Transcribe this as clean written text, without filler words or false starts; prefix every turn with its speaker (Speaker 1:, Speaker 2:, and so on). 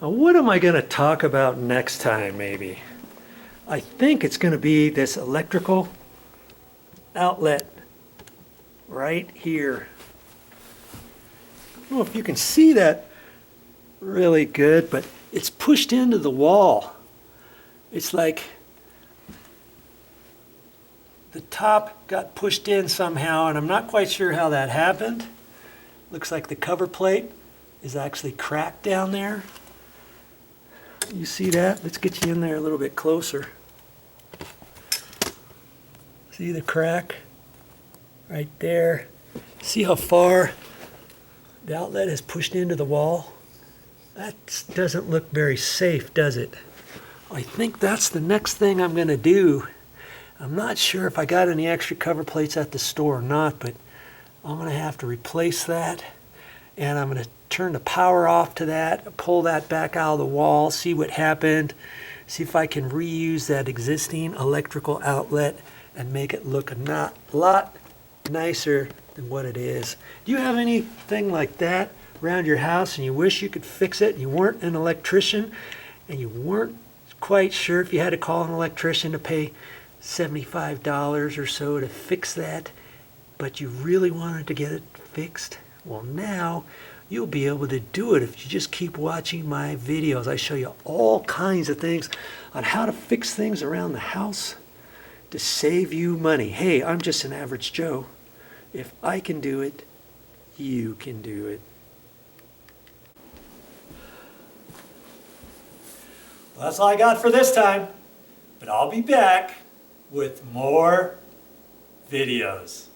Speaker 1: Now, what am I going to talk about next time, maybe? I think it's going to be this electrical outlet right here. I don't know if you can see that really good, but it's pushed into the wall. It's like the top got pushed in somehow, and I'm not quite sure how that happened. Looks like the cover plate is actually cracked down there. You see that? Let's get you in there a little bit closer. See the crack right there? See how far the outlet is pushed into the wall? That doesn't look very safe, does it? I think that's the next thing I'm going to do. I'm not sure if I got any extra cover plates at the store or not, but I'm going to have to replace that. And I'm going to turn the power off to that, pull that back out of the wall, see what happened, see if I can reuse that existing electrical outlet and make it look a lot nicer than what it is. Do you have anything like that around your house and you wish you could fix it and you weren't an electrician and you weren't quite sure if you had to call an electrician to pay $75 or so to fix that, but you really wanted to get it fixed? Well, now you'll be able to do it if you just keep watching my videos. I show you all kinds of things on how to fix things around the house to save you money. Hey, I'm just an average Joe. If I can do it, you can do it. Well, that's all I got for this time, but I'll be back with more videos.